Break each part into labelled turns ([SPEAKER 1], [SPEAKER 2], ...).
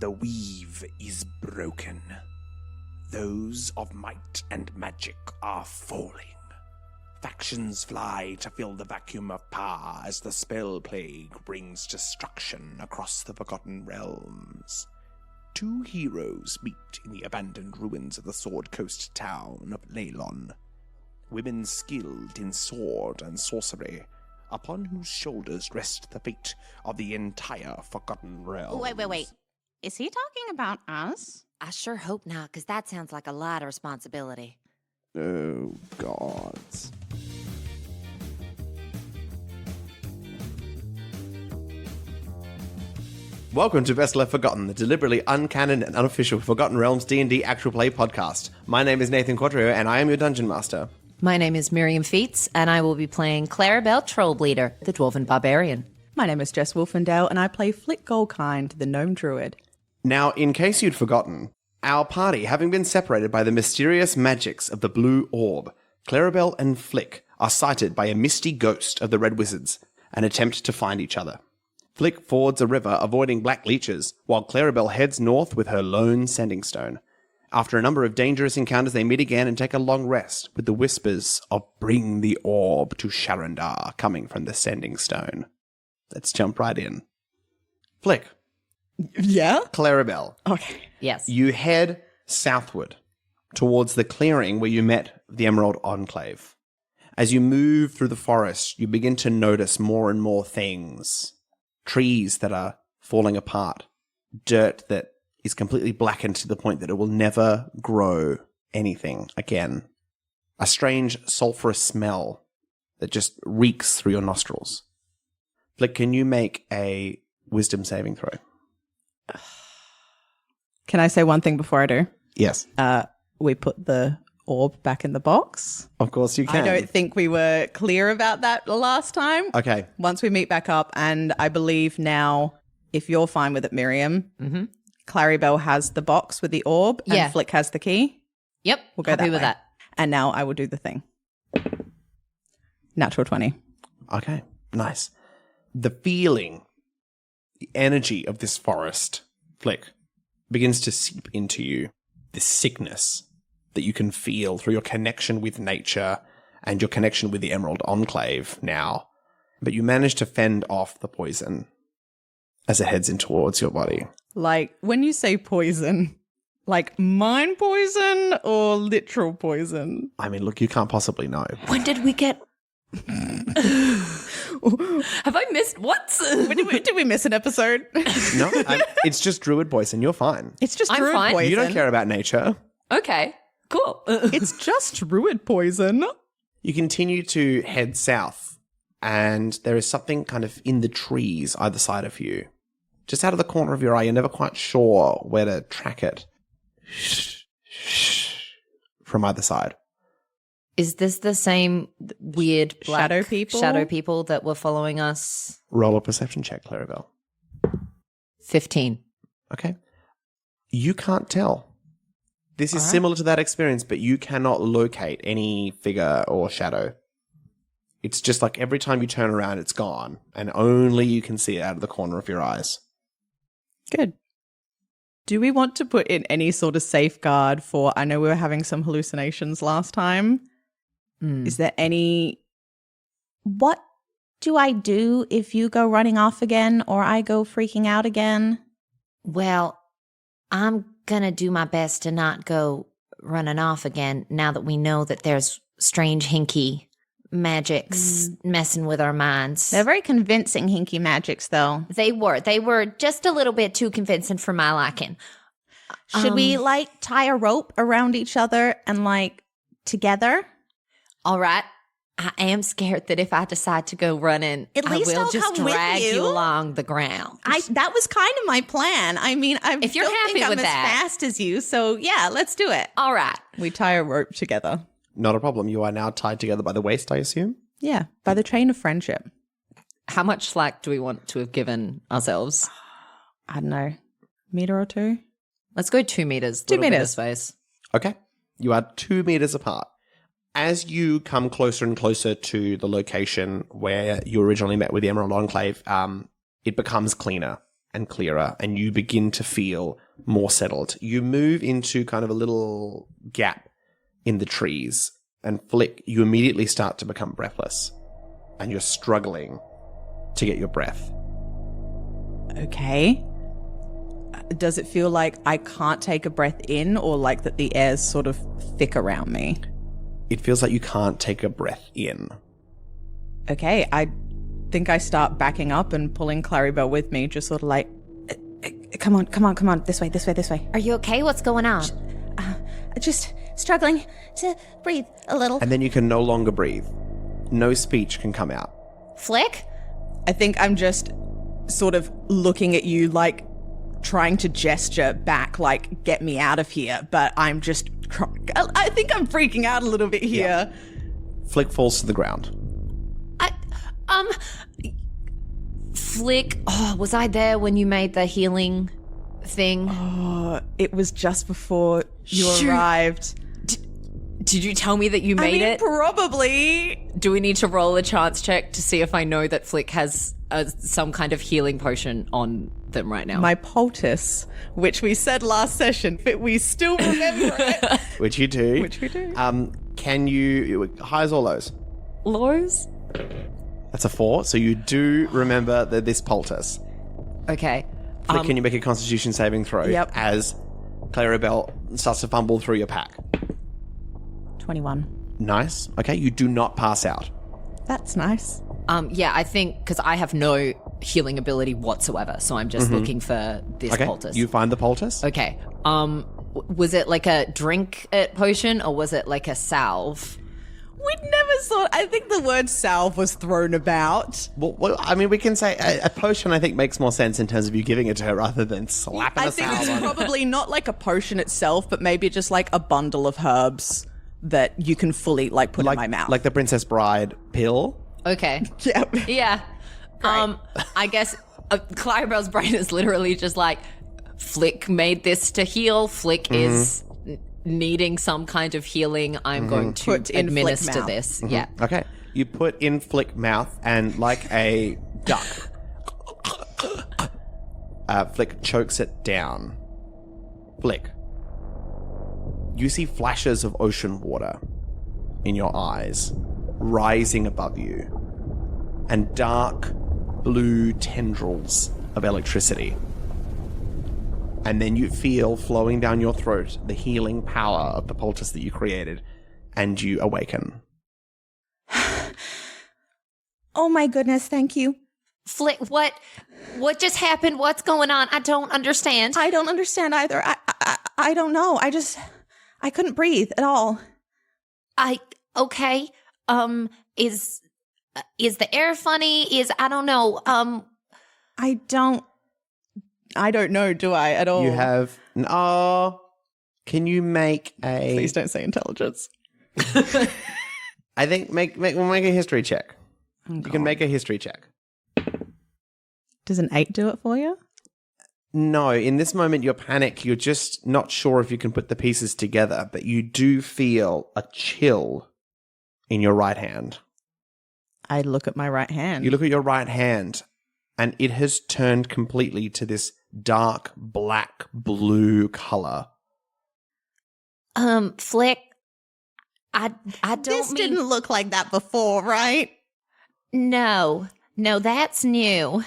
[SPEAKER 1] The weave is broken. Those of might and magic are falling. Factions fly to fill the vacuum of power as the spell plague brings destruction across the Forgotten Realms. Two heroes meet in the abandoned ruins of the Sword Coast town of Leylon. Women skilled in sword and sorcery, upon whose shoulders rest the fate of the entire Forgotten Realms.
[SPEAKER 2] Wait. Is he talking about us?
[SPEAKER 3] I sure hope not, because that sounds like a lot of responsibility.
[SPEAKER 1] Oh, gods. Welcome to Best Left Forgotten, the deliberately uncanon and unofficial Forgotten Realms D&D actual play podcast. My name is Nathan Quadrio, and I am your Dungeon Master.
[SPEAKER 3] My name is Miriam Feats, and I will be playing Clarrybelle Trollbleeder, the Dwarven Barbarian.
[SPEAKER 4] My name is Jess Wolfendale, and I play Flick Goldkind, the Gnome Druid.
[SPEAKER 1] Now, in case you'd forgotten, our party, having been separated by the mysterious magics of the Blue Orb, Clarrybelle and Flick are sighted by a misty ghost of the Red Wizards and attempt to find each other. Flick fords a river, avoiding black leeches, while Clarrybelle heads north with her lone sending stone. After a number of dangerous encounters, they meet again and take a long rest, with the whispers of "Bring the orb to Sharandar" coming from the sending stone. Let's jump right in. Flick.
[SPEAKER 4] Yeah?
[SPEAKER 1] Clarrybelle.
[SPEAKER 4] Okay.
[SPEAKER 3] Yes.
[SPEAKER 1] You head southward towards the clearing where you met the Emerald Enclave. As you move through the forest, you begin to notice more and more things. Trees that are falling apart. Dirt that is completely blackened to the point that it will never grow anything again. A strange sulfurous smell that just reeks through your nostrils. Flick, can you make a wisdom saving throw?
[SPEAKER 4] Can I say one thing before I do?
[SPEAKER 1] Yes.
[SPEAKER 4] We put the orb back in the box.
[SPEAKER 1] Of course you can.
[SPEAKER 4] I don't think we were clear about that last time.
[SPEAKER 1] Okay.
[SPEAKER 4] Once we meet back up, and I believe now, if you're fine with it, Miriam, Clarrybelle has the box with the orb,
[SPEAKER 3] Yeah.
[SPEAKER 4] and Flick has the key.
[SPEAKER 3] Yep.
[SPEAKER 4] We'll go
[SPEAKER 3] happy
[SPEAKER 4] that
[SPEAKER 3] with
[SPEAKER 4] way.
[SPEAKER 3] that.
[SPEAKER 4] And now I will do the thing. Natural 20.
[SPEAKER 1] Okay, nice. The feeling, the energy of this forest, Flick, begins to seep into you. This sickness that you can feel through your connection with nature and your connection with the Emerald Enclave now. But you manage to fend off the poison as it heads in towards your body.
[SPEAKER 4] Like, when you say poison, like mind poison or literal poison?
[SPEAKER 1] I mean, look, you can't possibly know.
[SPEAKER 3] When did we get... Have I missed what?
[SPEAKER 4] Did we miss an episode?
[SPEAKER 1] No, it's just druid poison. You're fine.
[SPEAKER 4] It's just
[SPEAKER 3] I'm
[SPEAKER 4] druid
[SPEAKER 3] fine.
[SPEAKER 4] poison.
[SPEAKER 1] You don't care about nature.
[SPEAKER 3] Okay, cool.
[SPEAKER 4] It's just druid poison.
[SPEAKER 1] You continue to head south, and there is something kind of in the trees either side of you. Just out of the corner of your eye, you're never quite sure where to track it. From either side.
[SPEAKER 3] Is this the same weird black
[SPEAKER 4] Shadow people?
[SPEAKER 3] that were following us?
[SPEAKER 1] Roll a perception check, Clarrybelle.
[SPEAKER 3] 15.
[SPEAKER 1] Okay. You can't tell. This is
[SPEAKER 3] All right.
[SPEAKER 1] similar to that experience, but you cannot locate any figure or shadow. It's just like every time you turn around, it's gone, and only you can see it out of the corner of your eyes.
[SPEAKER 4] Good. Do we want to put in any sort of safeguard for, I know we were having some hallucinations last time. Is there any...
[SPEAKER 2] What do I do if you go running off again or I go freaking out again?
[SPEAKER 3] Well, I'm going to do my best to not go running off again now that we know that there's strange hinky magics messing with our minds.
[SPEAKER 2] They're very convincing hinky magics, though.
[SPEAKER 3] They were just a little bit too convincing for my liking.
[SPEAKER 2] Should we, like, tie a rope around each other and, like, together?
[SPEAKER 3] All right. I am scared that if I decide to go running,
[SPEAKER 2] At least
[SPEAKER 3] I will
[SPEAKER 2] I'll
[SPEAKER 3] just
[SPEAKER 2] come with
[SPEAKER 3] drag
[SPEAKER 2] you.
[SPEAKER 3] you along the ground.
[SPEAKER 2] That was kind of my plan. I mean, I
[SPEAKER 3] If you're
[SPEAKER 2] don't
[SPEAKER 3] happy
[SPEAKER 2] think I'm
[SPEAKER 3] with
[SPEAKER 2] as
[SPEAKER 3] that.
[SPEAKER 2] fast as you, so yeah, let's do it.
[SPEAKER 3] All right.
[SPEAKER 4] We tie a rope together.
[SPEAKER 1] Not a problem. You are now tied together by the waist, I assume?
[SPEAKER 4] Yeah, by the chain of friendship.
[SPEAKER 3] How much slack do we want to have given ourselves?
[SPEAKER 4] I don't know, meter or two?
[SPEAKER 3] Let's go 2 meters.
[SPEAKER 4] 2
[SPEAKER 3] little bit of
[SPEAKER 4] meters.
[SPEAKER 3] space.
[SPEAKER 1] Okay. You are 2 meters apart. As you come closer and closer to the location where you originally met with the Emerald Enclave, it becomes cleaner and clearer, and you begin to feel more settled. You move into kind of a little gap in the trees, and Flick, you immediately start to become breathless, and you're struggling to get your breath.
[SPEAKER 4] Okay. Does it feel like I can't take a breath in, or like that the air's sort of thick around me?
[SPEAKER 1] It feels like you can't take a breath in.
[SPEAKER 4] Okay, I think I start backing up and pulling Clarrybelle with me, just sort of like, come on, this way.
[SPEAKER 3] Are you okay? What's going on?
[SPEAKER 2] Just struggling to breathe a little.
[SPEAKER 1] And then you can no longer breathe. No speech can come out.
[SPEAKER 3] Flick?
[SPEAKER 4] I think I'm just sort of looking at you, like trying to gesture back, like, get me out of here, but I'm just, I think I'm freaking out a little bit here.
[SPEAKER 1] Flick falls to the ground.
[SPEAKER 3] Flick, was I there when you made the healing thing?
[SPEAKER 4] Oh, it was just before you
[SPEAKER 3] Shoot.
[SPEAKER 4] arrived.
[SPEAKER 3] Did you tell me that you made it?
[SPEAKER 4] Probably.
[SPEAKER 3] Do we need to roll a chance check to see if I know that Flick has some kind of healing potion on them right now?
[SPEAKER 4] My poultice, which we said last session, but we still remember it.
[SPEAKER 1] Which you do.
[SPEAKER 4] Which we do.
[SPEAKER 1] Can you... Highs or lows?
[SPEAKER 3] Lows?
[SPEAKER 1] That's a 4, so you do remember this poultice.
[SPEAKER 3] Okay.
[SPEAKER 1] Flick, can you make a constitution saving throw?
[SPEAKER 4] Yep.
[SPEAKER 1] As Clarrybelle starts to fumble through your pack.
[SPEAKER 4] 21.
[SPEAKER 1] Nice. Okay, you do not pass out.
[SPEAKER 4] That's nice.
[SPEAKER 3] Yeah, I think because I have no healing ability whatsoever, so I'm just looking for this
[SPEAKER 1] Okay,
[SPEAKER 3] poultice.
[SPEAKER 1] you find the poultice.
[SPEAKER 3] Okay. Was it like a drink potion or was it like a salve?
[SPEAKER 4] We'd never thought, I think the word salve was thrown about.
[SPEAKER 1] Well, I mean, we can say a potion, I think, makes more sense in terms of you giving it to her rather than slapping
[SPEAKER 4] I
[SPEAKER 1] a
[SPEAKER 4] think
[SPEAKER 1] salve
[SPEAKER 4] it's
[SPEAKER 1] on it.
[SPEAKER 4] probably not like a potion itself, but maybe just like a bundle of herbs that you can fully like put in my mouth.
[SPEAKER 1] Like the Princess Bride pill.
[SPEAKER 3] Okay.
[SPEAKER 4] Yep.
[SPEAKER 3] Yeah. I guess Clarrybelle's brain is literally just like, Flick made this to heal. Flick is needing some kind of healing. I'm going to
[SPEAKER 4] Put in Flick
[SPEAKER 3] administer
[SPEAKER 4] mouth.
[SPEAKER 3] this. Yeah.
[SPEAKER 1] Okay. You put in Flick mouth, and like a duck, Flick chokes it down. Flick, you see flashes of ocean water in your eyes, rising above you, and dark blue tendrils of electricity. And then you feel flowing down your throat the healing power of the poultice that you created, and you awaken.
[SPEAKER 2] Oh my goodness, thank you.
[SPEAKER 3] Flick, what just happened? What's going on? I don't understand.
[SPEAKER 2] I don't understand either. I don't know. I couldn't breathe at all.
[SPEAKER 3] Okay. Is the air funny? I don't know.
[SPEAKER 2] I don't
[SPEAKER 4] know, do I, at all?
[SPEAKER 1] You have... can you make a...
[SPEAKER 4] Please don't say intelligence.
[SPEAKER 1] I think we'll make a history check. You can make a history check.
[SPEAKER 4] Does an 8 do it for you?
[SPEAKER 1] No, in this moment you're panicked. You're just not sure if you can put the pieces together, but you do feel a chill in your right hand.
[SPEAKER 4] I look at my right hand.
[SPEAKER 1] You look at your right hand, and it has turned completely to this dark black blue color.
[SPEAKER 3] Flick, I don't
[SPEAKER 2] This didn't look like that before, right?
[SPEAKER 3] No, that's new.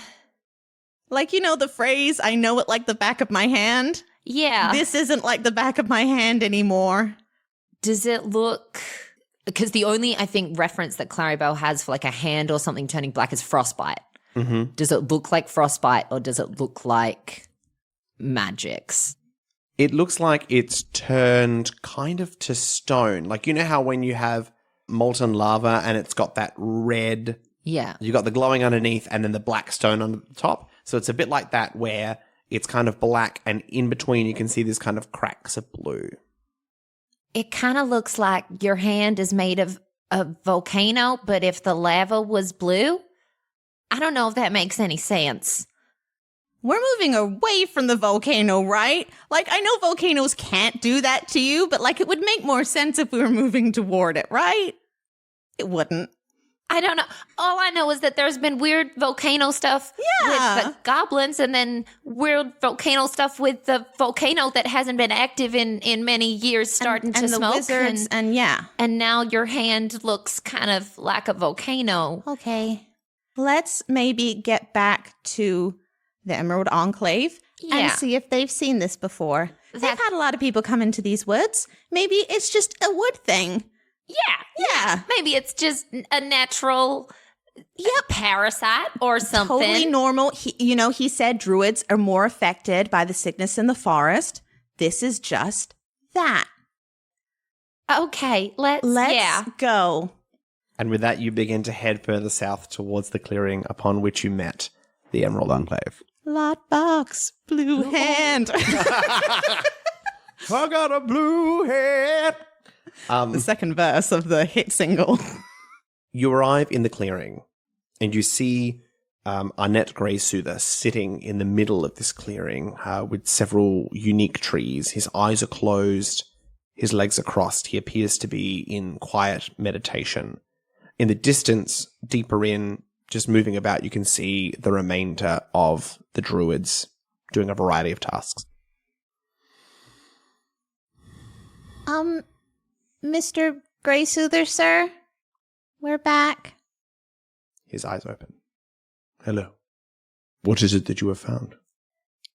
[SPEAKER 2] Like, you know the phrase, I know it like the back of my hand?
[SPEAKER 3] Yeah.
[SPEAKER 2] This isn't like the back of my hand anymore.
[SPEAKER 3] Does it look... Because the only, I think, reference that Clarrybelle has for like a hand or something turning black is frostbite.
[SPEAKER 1] Mm-hmm.
[SPEAKER 3] Does it look like frostbite or does it look like magics?
[SPEAKER 1] It looks like it's turned kind of to stone. Like, you know how when you have molten lava and it's got that red...
[SPEAKER 3] Yeah.
[SPEAKER 1] You got the glowing underneath and then the black stone on the top. So it's a bit like that where it's kind of black and in between you can see this kind of cracks of blue.
[SPEAKER 3] It kind of looks like your hand is made of a volcano, but if the lava was blue, I don't know if that makes any sense.
[SPEAKER 2] We're moving away from the volcano, right? Like, I know volcanoes can't do that to you, but like it would make more sense if we were moving toward it, right? It wouldn't.
[SPEAKER 3] I don't know. All I know is that there's been weird volcano stuff with the goblins and then weird volcano stuff with the volcano that hasn't been active in many years starting to smoke.
[SPEAKER 2] The wizards
[SPEAKER 3] And now your hand looks kind of like a volcano.
[SPEAKER 2] Okay. Let's maybe get back to the Emerald Enclave and see if they've seen this before. They've had a lot of people come into these woods. Maybe it's just a wood thing.
[SPEAKER 3] Yeah. Maybe it's just a natural parasite or something.
[SPEAKER 2] Totally normal. He said druids are more affected by the sickness in the forest. This is just that.
[SPEAKER 3] Okay, let's
[SPEAKER 2] go.
[SPEAKER 5] And with that, you begin to head further south towards the clearing upon which you met the Emerald Enclave.
[SPEAKER 2] Lot box, blue hand.
[SPEAKER 5] I got a blue hand.
[SPEAKER 4] The second verse of the hit single.
[SPEAKER 5] You arrive in the clearing and you see Arnett Greysoother sitting in the middle of this clearing with several unique trees. His eyes are closed. His legs are crossed. He appears to be in quiet meditation. In the distance, deeper in, just moving about, you can see the remainder of the druids doing a variety of tasks.
[SPEAKER 2] Mr. Greysoother, sir, we're back.
[SPEAKER 5] His eyes open. Hello. What is it that you have found?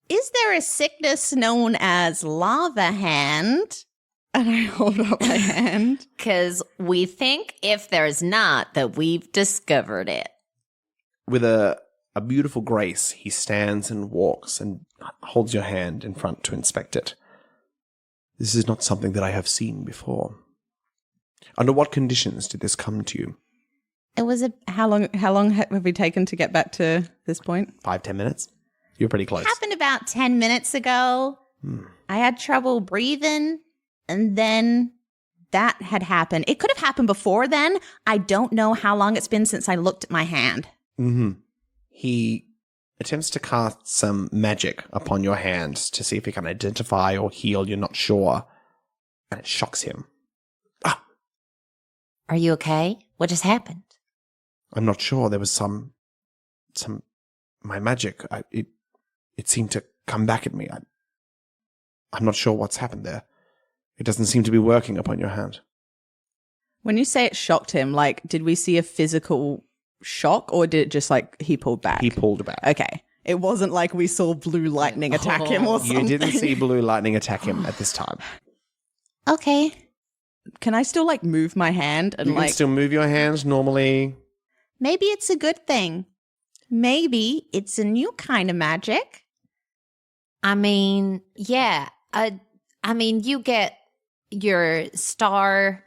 [SPEAKER 2] Is there a sickness known as lava hand?
[SPEAKER 4] And I hold up my hand.
[SPEAKER 3] Because we think if there's not, that we've discovered it.
[SPEAKER 5] With a beautiful grace, he stands and walks and holds your hand in front to inspect it. This is not something that I have seen before. Under what conditions did this come to you?
[SPEAKER 2] It was
[SPEAKER 4] How long have we taken to get back to this point?
[SPEAKER 5] 5-10 minutes? You're pretty close.
[SPEAKER 2] happened about 10 minutes ago. I had trouble breathing, and then that had happened. It could have happened before then. I don't know how long it's been since I looked at my hand.
[SPEAKER 5] Mm-hmm. He attempts to cast some magic upon your hand to see if he can identify or heal. You're not sure. And it shocks him. Ah!
[SPEAKER 3] Are you okay? What just happened?
[SPEAKER 5] I'm not sure. There was some my magic. It seemed to come back at me. I'm not sure what's happened there. It doesn't seem to be working upon your hand.
[SPEAKER 4] When you say it shocked him, like, did we see a physical shock or did it just like he pulled back?
[SPEAKER 5] He pulled back.
[SPEAKER 4] Okay. It wasn't like we saw blue lightning attack him or something.
[SPEAKER 5] You didn't see blue lightning attack him at this time.
[SPEAKER 2] Okay.
[SPEAKER 4] Can I still like move my hand and
[SPEAKER 5] You can still move your hands normally.
[SPEAKER 2] Maybe it's a good thing. Maybe it's a new kind of magic.
[SPEAKER 3] I mean, yeah. I mean, you get your star,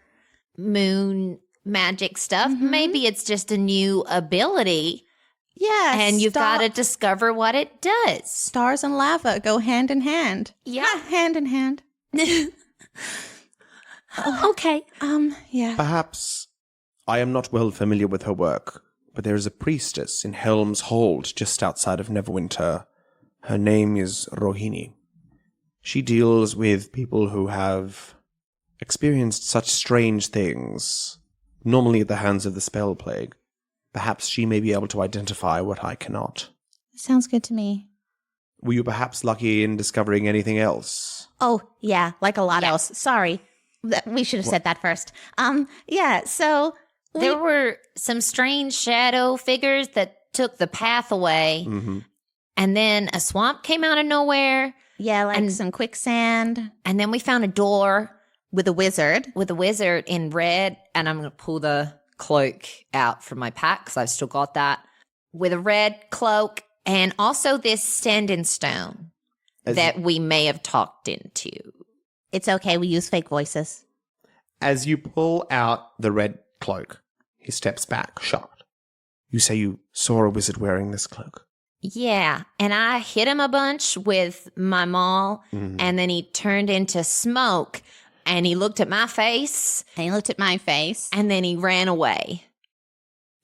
[SPEAKER 3] moon magic stuff.
[SPEAKER 2] Mhm.
[SPEAKER 3] Maybe it's just a new ability.
[SPEAKER 2] Yeah.
[SPEAKER 3] And you've got to discover what it does.
[SPEAKER 2] Stars and lava go hand in hand.
[SPEAKER 3] Yeah.
[SPEAKER 2] Hand in hand.
[SPEAKER 3] Okay.
[SPEAKER 2] Yeah.
[SPEAKER 5] Perhaps I am not well familiar with her work, but there is a priestess in Helm's Hold just outside of Neverwinter. Her name is Rohini. She deals with people who have experienced such strange things, normally at the hands of the spell plague. Perhaps she may be able to identify what I cannot.
[SPEAKER 2] Sounds good to me.
[SPEAKER 5] Were you perhaps lucky in discovering anything else?
[SPEAKER 2] Oh, yeah, like a lot else. Sorry. We should have said that first. Yeah, so
[SPEAKER 3] There were some strange shadow figures that took the path away.
[SPEAKER 5] Mm-hmm.
[SPEAKER 3] And then a swamp came out of nowhere.
[SPEAKER 2] yeah, like some quicksand
[SPEAKER 3] And then we found a door
[SPEAKER 2] with a wizard.
[SPEAKER 3] with a wizard in red. And I'm going to pull the cloak out from my pack because I've still got that. With a red cloak and also this standing stone that we may have talked into.
[SPEAKER 2] It's okay, we use fake voices.
[SPEAKER 5] As you pull out the red cloak, he steps back, shocked. You say you saw a wizard wearing this cloak?
[SPEAKER 3] Yeah. And I hit him a bunch with my maul.
[SPEAKER 5] Mhm.
[SPEAKER 3] And then he turned into smoke. And he looked at my face.
[SPEAKER 2] And he looked at my face.
[SPEAKER 3] And then he ran away.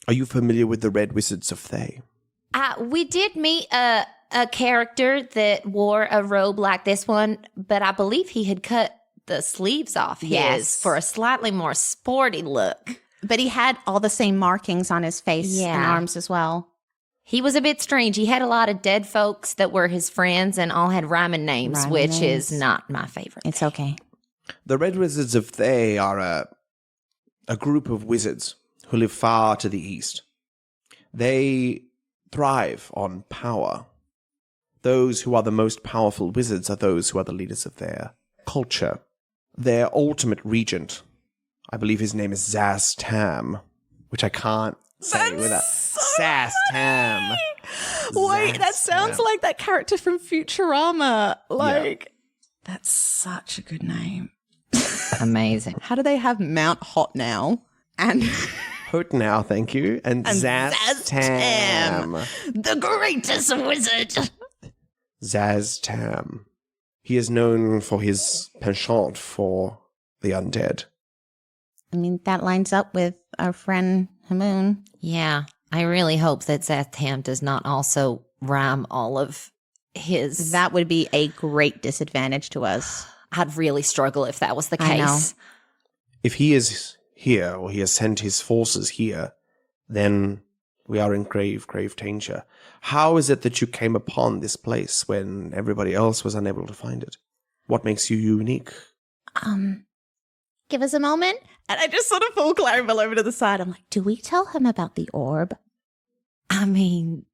[SPEAKER 5] Are you familiar with the Red Wizards of Thay?
[SPEAKER 3] We did meet a character that wore a robe like this one, but I believe he had cut the sleeves off his
[SPEAKER 2] Yes.
[SPEAKER 3] for a slightly more sporty look.
[SPEAKER 2] But he had all the same markings on his face and
[SPEAKER 3] Yeah.
[SPEAKER 2] arms as well.
[SPEAKER 3] He was a bit strange. He had a lot of dead folks that were his friends and all had rhyming names,
[SPEAKER 2] Rhyming
[SPEAKER 3] which
[SPEAKER 2] names.
[SPEAKER 3] is not my favorite.
[SPEAKER 2] It's okay.
[SPEAKER 5] The Red Wizards of Thay are a group of wizards who live far to the east. They thrive on power. Those who are the most powerful wizards are those who are the leaders of their culture. Their ultimate regent, I believe his name is Zaz Tam, which I can't say without Zaz Tam.
[SPEAKER 4] Wait, that
[SPEAKER 5] Zaz
[SPEAKER 4] sounds
[SPEAKER 5] Tam.
[SPEAKER 4] like that character from Futurama. Like, that's such a good name.
[SPEAKER 3] Amazing.
[SPEAKER 4] How do they have Mount Hot now? And
[SPEAKER 5] Hot now, thank you. And Zaz Tam.
[SPEAKER 4] the greatest wizard.
[SPEAKER 5] Zaz Tam. He is known for his penchant for the undead.
[SPEAKER 2] I mean, that lines up with our friend Hamoon.
[SPEAKER 3] Yeah, I really hope that Zatham does not also rhyme all of his.
[SPEAKER 2] That would be a great disadvantage to us.
[SPEAKER 3] I'd really struggle if that was the
[SPEAKER 2] I know.
[SPEAKER 3] case.
[SPEAKER 5] If he is here, or he has sent his forces here, then we are in grave danger. How is it that you came upon this place when everybody else was unable to find it? What makes you unique?
[SPEAKER 2] Give us a moment.
[SPEAKER 4] And I just sort of pull Clarrybelle over to the side. I'm like,
[SPEAKER 2] Do we tell him about the orb?
[SPEAKER 3] I mean,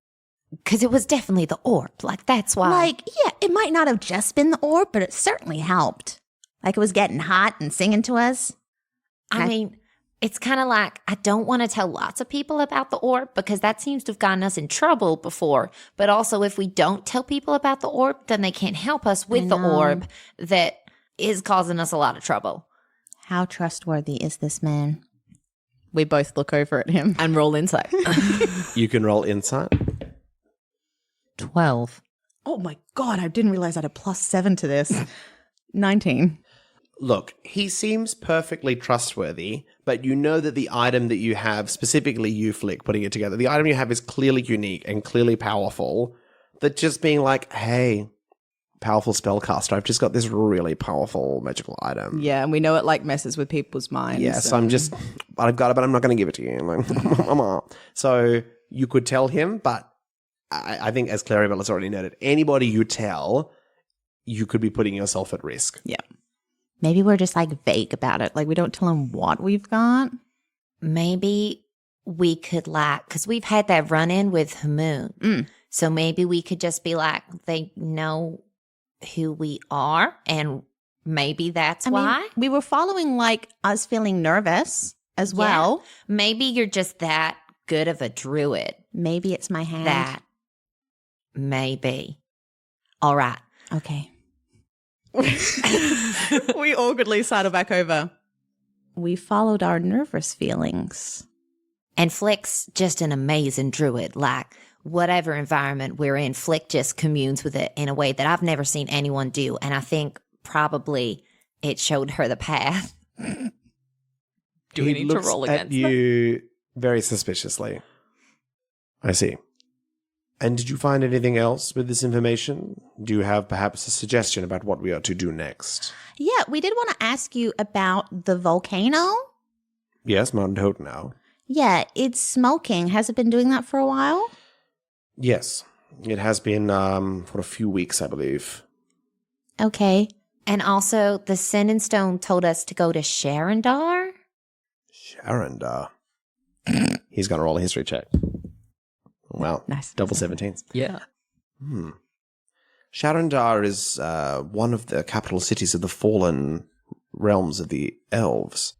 [SPEAKER 3] because it was definitely the orb. Like, that's why.
[SPEAKER 2] Like, yeah, it might not have just been the orb, but it certainly helped. Like it was getting hot and singing to us.
[SPEAKER 3] I mean, it's kind of like, I don't want to tell lots of people about the orb because that seems to have gotten us in trouble before. But also, if we don't tell people about the orb, then they can't help us with the
[SPEAKER 2] know.
[SPEAKER 3] orb that is causing us a lot of trouble.
[SPEAKER 2] How trustworthy is this man?
[SPEAKER 4] we both look over at him.
[SPEAKER 3] And roll insight.
[SPEAKER 5] You can roll insight.
[SPEAKER 3] 12.
[SPEAKER 4] Oh my God, I didn't realize I had a +7 to this. 19.
[SPEAKER 5] Look, he seems perfectly trustworthy, but you know that the item that you have, specifically you, Flick, putting it together, the item you have is clearly unique and clearly powerful. That just being like, hey, powerful spellcaster, I've just got this really powerful magical item.
[SPEAKER 4] Yeah, and we know it like messes with people's minds.
[SPEAKER 5] Yeah, so I'm just, I've got it, but I'm not going to give it to you. Like, so you could tell him, but I think as Clarrybelle has already noted, anybody you tell, you could be putting yourself at risk.
[SPEAKER 4] Yeah.
[SPEAKER 2] Maybe we're just like vague about it. Like we don't tell him what we've got.
[SPEAKER 3] Maybe we could like, because we've had that run in with Hamoon. So maybe we could just be like, they know who we are, and maybe that's why.
[SPEAKER 2] mean, we were following like us feeling nervous as well.
[SPEAKER 3] Maybe you're just that good of a druid.
[SPEAKER 2] Maybe it's my hand.
[SPEAKER 3] That maybe. All right.
[SPEAKER 2] Okay.
[SPEAKER 4] We awkwardly sidle back over.
[SPEAKER 2] We followed our nervous feelings.
[SPEAKER 3] And Flick's just an amazing druid. Like, whatever environment we're in, Flick just communes with it in a way that I've never seen anyone do. And I think probably it showed her the path.
[SPEAKER 4] Do we need to roll
[SPEAKER 5] at
[SPEAKER 4] against
[SPEAKER 5] you very suspiciously. I see. And did you find anything else with this information? Do you have perhaps a suggestion about what we are to do next?
[SPEAKER 2] Yeah, we did want to ask you about the volcano.
[SPEAKER 5] Yes, Mount Hope now.
[SPEAKER 2] Yeah, it's smoking. Has it been doing that for a while?
[SPEAKER 5] Yes, it has been for a few weeks, I believe.
[SPEAKER 2] Okay.
[SPEAKER 3] And also, the Sending Stone told us to go to Sharandar.
[SPEAKER 5] Sharandar. He's going to roll a history check. Wow.
[SPEAKER 4] Nice.
[SPEAKER 5] Double 17s.
[SPEAKER 4] Yeah.
[SPEAKER 5] Sharandar is one of the capital cities of the fallen realms of the elves.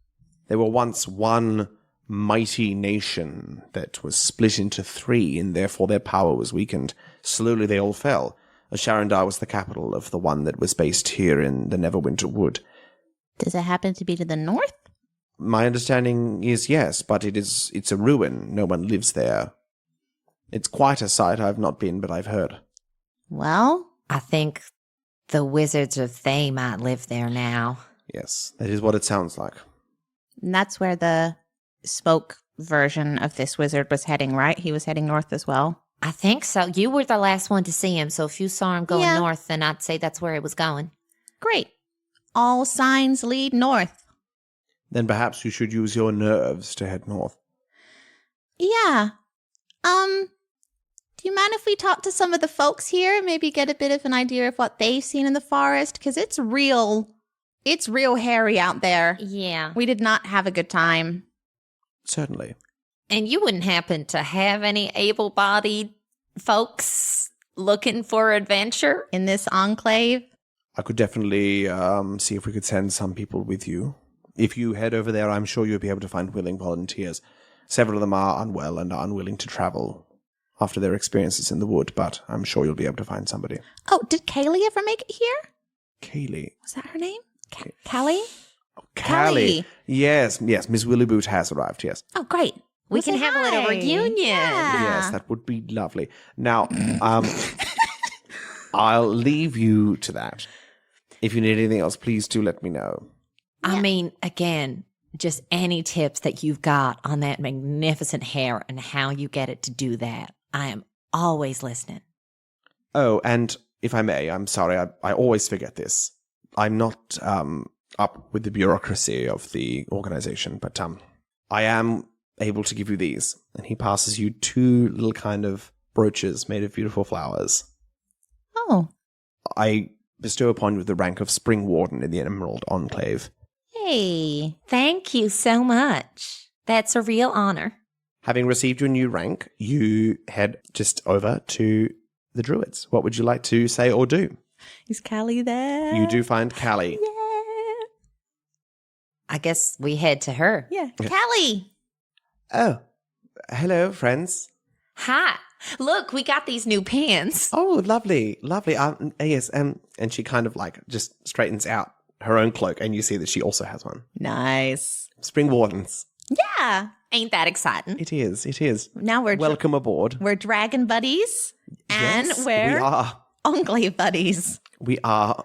[SPEAKER 5] They were once one mighty nation that was split into three, and therefore their power was weakened. Slowly they all fell. Sharandar was the capital of the one that was based here in the Neverwinter Wood.
[SPEAKER 2] Does it happen to be to the north?
[SPEAKER 5] My understanding is yes, but it's a ruin. No one lives there. It's quite a sight. I've not been, but I've heard.
[SPEAKER 2] Well,
[SPEAKER 3] I think the Wizards of Thay might live there now.
[SPEAKER 5] Yes, that is what it sounds like.
[SPEAKER 2] and that's where the smoke version of this wizard was heading, right? He was heading north as well.
[SPEAKER 3] I think so. You were the last one to see him, so if you saw him going
[SPEAKER 2] Yeah.
[SPEAKER 3] north, then I'd say that's where it was going.
[SPEAKER 2] Great. All signs lead north.
[SPEAKER 5] then perhaps you should use your nerves to head north.
[SPEAKER 2] Yeah. Do you mind if we talk to some of the folks here? Maybe get a bit of an idea of what they've seen in the forest? Because it's real hairy out there.
[SPEAKER 3] Yeah.
[SPEAKER 2] We did not have a good time.
[SPEAKER 5] Certainly.
[SPEAKER 3] And you wouldn't happen to have any able-bodied folks looking for adventure?
[SPEAKER 2] In this enclave?
[SPEAKER 5] I could definitely see if we could send some people with you. If you head over there, I'm sure you'll be able to find willing volunteers. Several of them are unwell and are unwilling to travel after their experiences in the wood, but I'm sure you'll be able to find somebody.
[SPEAKER 2] Oh, did Kaylee ever make it here?
[SPEAKER 5] Kaylee.
[SPEAKER 2] Was that her name? Callie?
[SPEAKER 5] Callie. Yes, Miss Willyboot has arrived, yes.
[SPEAKER 2] Oh, great.
[SPEAKER 3] We
[SPEAKER 2] We'll
[SPEAKER 3] can
[SPEAKER 2] say
[SPEAKER 3] have a little
[SPEAKER 2] hi.
[SPEAKER 3] reunion.
[SPEAKER 2] Yeah.
[SPEAKER 5] Yes, that would be lovely. Now, I'll leave you to that. If you need anything else, please do let me know.
[SPEAKER 3] I mean, again, just any tips that you've got on that magnificent hair and how you get it to do that. I am always listening.
[SPEAKER 5] Oh, and if I may, I'm sorry, I always forget this. I'm not up with the bureaucracy of the organization, but I am able to give you these. And he passes you 2 little kind of brooches made of beautiful flowers.
[SPEAKER 2] Oh.
[SPEAKER 5] I bestow upon you the rank of Spring Warden in the Emerald Enclave.
[SPEAKER 2] Hey.
[SPEAKER 3] Thank you so much. That's a real honor.
[SPEAKER 5] Having received your new rank, you head just over to the Druids. What would you like to say or do?
[SPEAKER 2] Is Callie there?
[SPEAKER 5] You do find Callie.
[SPEAKER 2] Yeah.
[SPEAKER 3] I guess we head to her.
[SPEAKER 2] Yeah. Callie.
[SPEAKER 5] Oh, hello, friends.
[SPEAKER 3] Hi. Look, we got these new pants.
[SPEAKER 5] Oh, lovely, lovely. Yes, and she kind of like just straightens out her own cloak, and you see that she also has one.
[SPEAKER 2] Nice.
[SPEAKER 5] Spring Wardens.
[SPEAKER 2] Yeah.
[SPEAKER 3] Ain't that exciting?
[SPEAKER 5] It is. It is.
[SPEAKER 2] Now
[SPEAKER 5] Welcome aboard.
[SPEAKER 2] we're dragon buddies and
[SPEAKER 5] Yes,
[SPEAKER 2] we're
[SPEAKER 5] we are.
[SPEAKER 2] enclave buddies.
[SPEAKER 5] We are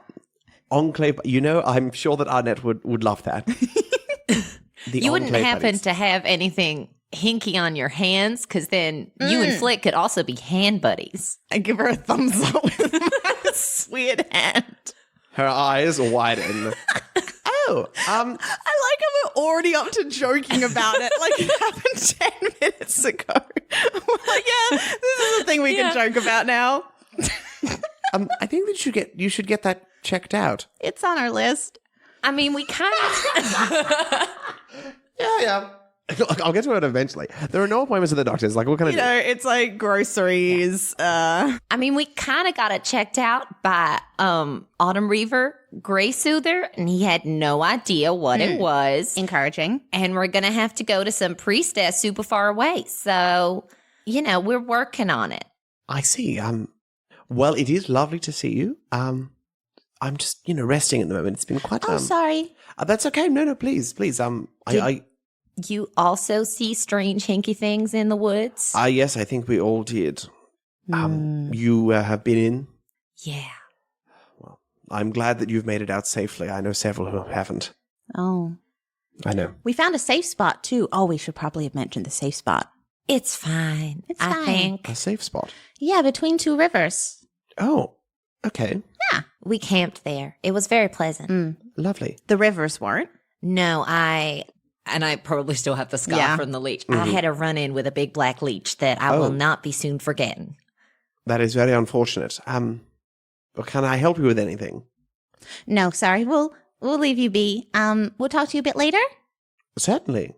[SPEAKER 5] Enclave. You know, I'm sure that Arnett would love that. The
[SPEAKER 3] You wouldn't
[SPEAKER 5] Enclave
[SPEAKER 3] happen
[SPEAKER 5] buddies.
[SPEAKER 3] to have anything hinky on your hands, because then you and Flick could also be hand buddies.
[SPEAKER 2] I give her a thumbs up with my weird hand.
[SPEAKER 5] Her eyes widen. Oh,
[SPEAKER 4] I like how we're already up to joking about it. Like it happened 10 minutes ago. We're like, yeah, this is a thing we can joke about now.
[SPEAKER 5] I think that you should get that checked out.
[SPEAKER 2] It's on our list.
[SPEAKER 3] I mean, we kind of...
[SPEAKER 5] Yeah. Look, I'll get to it eventually. There are no appointments at the doctor's. Like, what can I
[SPEAKER 4] You
[SPEAKER 5] do?
[SPEAKER 4] know, it's like groceries.
[SPEAKER 3] I mean, we kind of got it checked out by Autumn Reaver, Gray Soother, and he had no idea what it was.
[SPEAKER 2] Encouraging.
[SPEAKER 3] And we're going to have to go to some priestess super far away. So, you know, we're working on it.
[SPEAKER 5] I see. Well, it is lovely to see you. I'm just, resting at the moment. It's been quite.
[SPEAKER 2] Oh, sorry.
[SPEAKER 5] That's okay. No, please.
[SPEAKER 3] You also see strange hinky things in the woods?
[SPEAKER 5] Yes, I think we all did. You have been in.
[SPEAKER 3] Yeah.
[SPEAKER 5] I'm glad that you've made it out safely. I know several who haven't.
[SPEAKER 2] Oh.
[SPEAKER 5] I know.
[SPEAKER 2] We found a safe spot, too. Oh, we should probably have mentioned the safe spot.
[SPEAKER 3] It's fine.
[SPEAKER 2] It's
[SPEAKER 3] I
[SPEAKER 2] fine.
[SPEAKER 3] think
[SPEAKER 5] A safe spot.
[SPEAKER 2] Yeah, between 2 rivers.
[SPEAKER 5] Oh, okay.
[SPEAKER 3] we camped there. It was very pleasant.
[SPEAKER 5] Lovely.
[SPEAKER 2] The rivers weren't.
[SPEAKER 3] No, I probably still have the scar
[SPEAKER 2] Yeah.
[SPEAKER 3] from the leech. I had a run-in with a big black leech that I
[SPEAKER 5] Oh.
[SPEAKER 3] will not be soon forgetting.
[SPEAKER 5] That is very unfortunate. Well, can I help you with anything?
[SPEAKER 2] No, sorry. We'll leave you be. We'll talk to you a bit later.
[SPEAKER 5] Certainly.